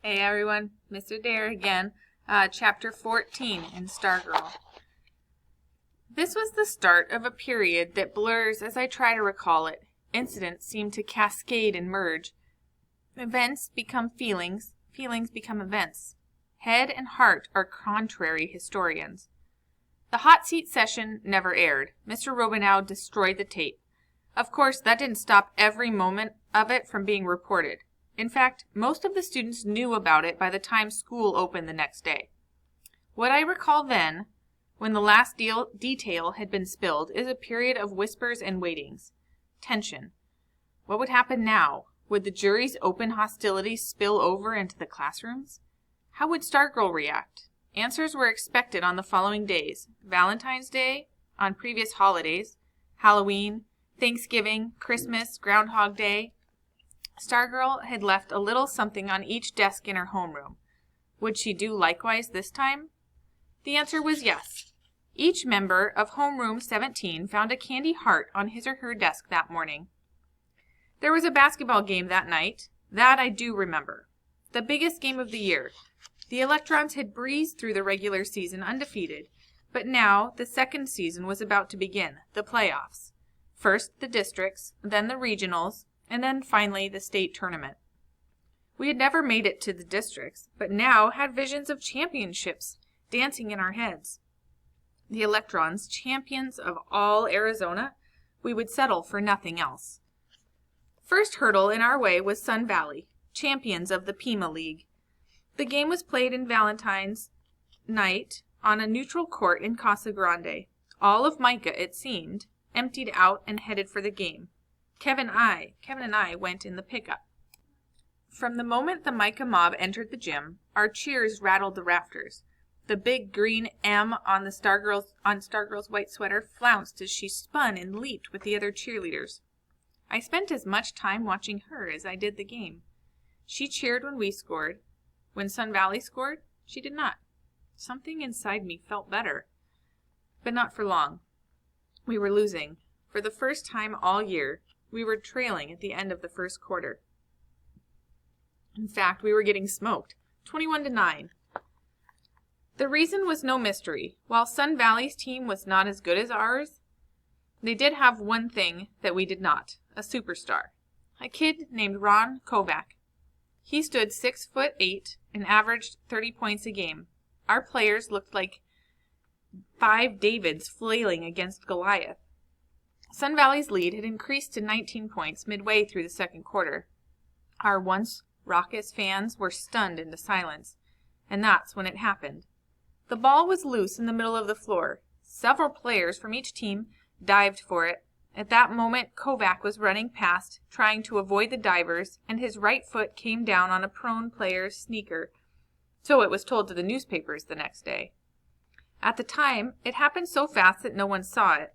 Hey everyone, Mr. Adair again, chapter 14 in Stargirl. This was the start of a period that blurs as I try to recall it. Incidents seem to cascade and merge. Events become feelings, feelings become events. Head and heart are contrary historians. The hot seat session never aired. Mr. Robinow destroyed the tape. Of course, that didn't stop every moment of it from being reported. In fact, most of the students knew about it by the time school opened the next day. What I recall then, when the last detail had been spilled, is a period of whispers and waitings. Tension. What would happen now? Would the jury's open hostilities spill over into the classrooms? How would Stargirl react? Answers were expected on the following days: Valentine's Day, on previous holidays, Halloween, Thanksgiving, Christmas, Groundhog Day. Stargirl had left a little something on each desk in her homeroom. Would she do likewise this time? The answer was yes. Each member of Homeroom 17 found a candy heart on his or her desk that morning. There was a basketball game that night. That I do remember. The biggest game of the year. The Electrons had breezed through the regular season undefeated, but now the second season was about to begin, the playoffs. First the districts, then the regionals, and then finally the state tournament. We had never made it to the districts, but now had visions of championships dancing in our heads. The Electrons, champions of all Arizona, we would settle for nothing else. First hurdle in our way was Sun Valley, champions of the Pima League. The game was played in Valentine's night on a neutral court in Casa Grande. All of Micah, it seemed, emptied out and headed for the game. Kevin and I went in the pickup. From the moment the Micah mob entered the gym, our cheers rattled the rafters. The big green M on Stargirl's white sweater flounced as she spun and leaped with the other cheerleaders. I spent as much time watching her as I did the game. She cheered when we scored. When Sun Valley scored, she did not. Something inside me felt better. But not for long. We were losing. For the first time all year, we were trailing at the end of the first quarter. In fact, we were getting smoked, 21-9. The reason was no mystery. While Sun Valley's team was not as good as ours, they did have one thing that we did not, a superstar. A kid named Ron Kovac. He stood 6'8" and averaged 30 points a game. Our players looked like 5 Davids flailing against Goliath. Sun Valley's lead had increased to 19 points midway through the second quarter. Our once raucous fans were stunned into silence, and that's when it happened. The ball was loose in the middle of the floor. Several players from each team dived for it. At that moment, Kovac was running past, trying to avoid the divers, and his right foot came down on a prone player's sneaker. So it was told to the newspapers the next day. At the time, it happened so fast that no one saw it,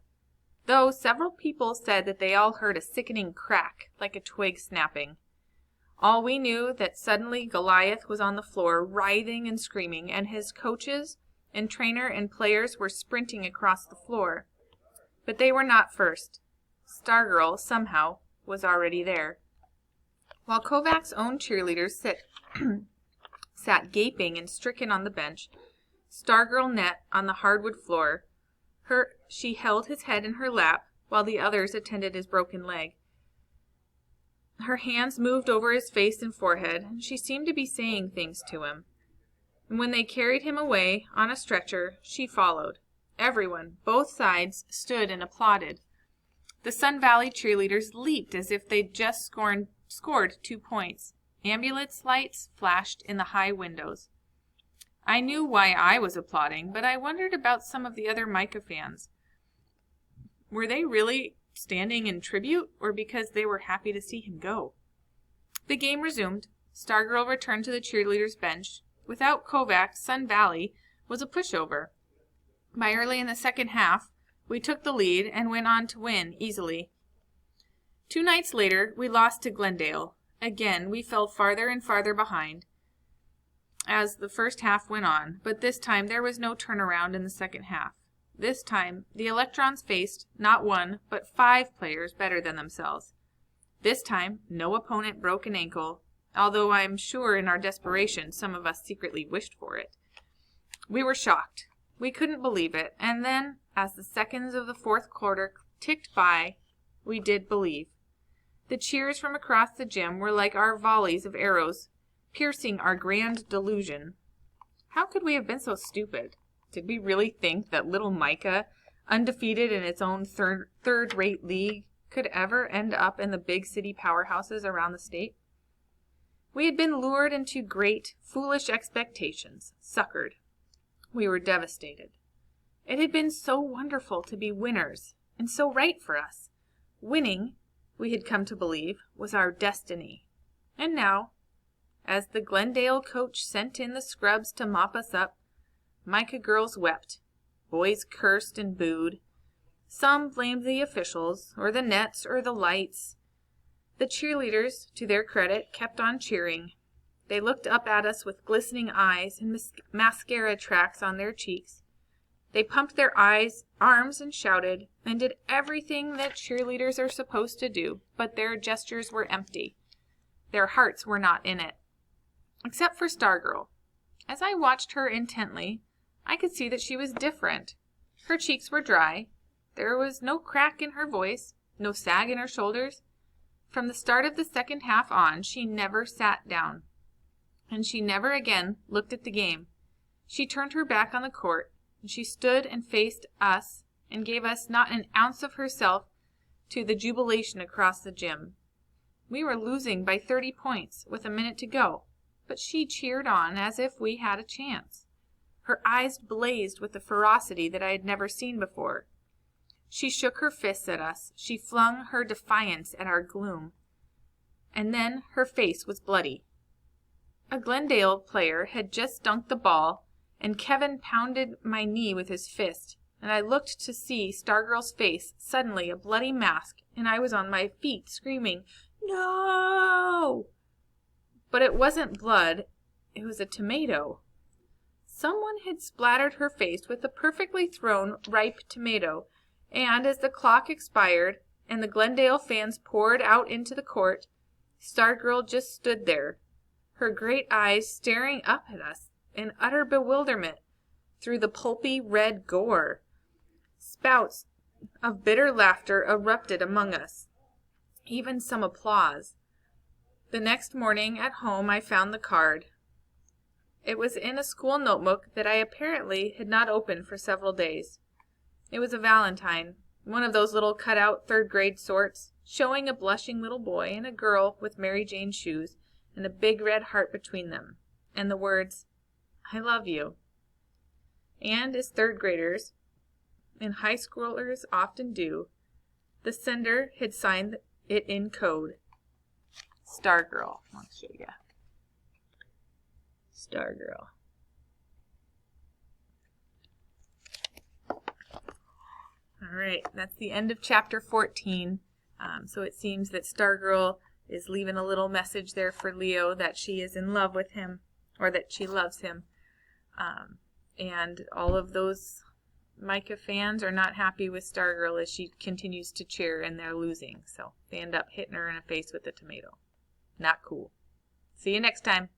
though several people said that they all heard a sickening crack, like a twig snapping. All we knew that suddenly Goliath was on the floor, writhing and screaming, and his coaches and trainer and players were sprinting across the floor. But they were not first. Stargirl, somehow, was already there. While Kovac's own cheerleaders sat gaping and stricken on the bench, Stargirl knelt on the hardwood floor. She held his head in her lap while the others attended his broken leg. Her hands moved over his face and forehead, and she seemed to be saying things to him. And when they carried him away on a stretcher, she followed. Everyone, both sides, stood and applauded. The Sun Valley cheerleaders leaped as if they'd just scored 2 points. Ambulance lights flashed in the high windows. I knew why I was applauding, but I wondered about some of the other Micah fans. Were they really standing in tribute, or because they were happy to see him go? The game resumed. Stargirl returned to the cheerleaders' bench. Without Kovac, Sun Valley was a pushover. By early in the second half, we took the lead and went on to win easily. 2 nights later, we lost to Glendale. Again, we fell farther and farther behind as the first half went on, but this time there was no turnaround in the second half. This time, the Electrons faced not 1, but 5 players better than themselves. This time, no opponent broke an ankle, although I'm sure in our desperation some of us secretly wished for it. We were shocked. We couldn't believe it, and then, as the seconds of the fourth quarter ticked by, we did believe. The cheers from across the gym were like our volleys of arrows, piercing our grand delusion. How could we have been so stupid? Did we really think that little Micah, undefeated in its own third-rate league, could ever end up in the big city powerhouses around the state? We had been lured into great, foolish expectations, suckered. We were devastated. It had been so wonderful to be winners, and so right for us. Winning, we had come to believe, was our destiny. And now, as the Glendale coach sent in the scrubs to mop us up, Micah girls wept. Boys cursed and booed. Some blamed the officials, or the nets, or the lights. The cheerleaders, to their credit, kept on cheering. They looked up at us with glistening eyes and mascara tracks on their cheeks. They pumped their arms and shouted, and did everything that cheerleaders are supposed to do, but their gestures were empty. Their hearts were not in it. Except for Stargirl. As I watched her intently, I could see that she was different. Her cheeks were dry. There was no crack in her voice, no sag in her shoulders. From the start of the second half on, she never sat down. And she never again looked at the game. She turned her back on the court, and she stood and faced us and gave us not an ounce of herself to the jubilation across the gym. We were losing by 30 points with a minute to go, but she cheered on as if we had a chance. Her eyes blazed with a ferocity that I had never seen before. She shook her fists at us. She flung her defiance at our gloom. And then her face was bloody. A Glendale player had just dunked the ball, and Kevin pounded my knee with his fist, and I looked to see Stargirl's face, suddenly a bloody mask, and I was on my feet, screaming, "No!" But it wasn't blood, it was a tomato. Someone had splattered her face with a perfectly thrown, ripe tomato, and as the clock expired, and the Glendale fans poured out into the court, Stargirl just stood there, her great eyes staring up at us in utter bewilderment through the pulpy red gore. Spouts of bitter laughter erupted among us, even some applause. The next morning at home I found the card. It was in a school notebook that I apparently had not opened for several days. It was a valentine, one of those little cut-out third-grade sorts, showing a blushing little boy and a girl with Mary Jane shoes and a big red heart between them, and the words, "I love you." And as third-graders and high schoolers often do, the sender had signed it in code. Stargirl. I'll show you. Stargirl. All right, that's the end of chapter 14. So it seems that Stargirl is leaving a little message there for Leo that she is in love with him, or that she loves him. And all of those Micah fans are not happy with Stargirl as she continues to cheer and they're losing. So they end up hitting her in the face with a tomato. Not cool. See you next time.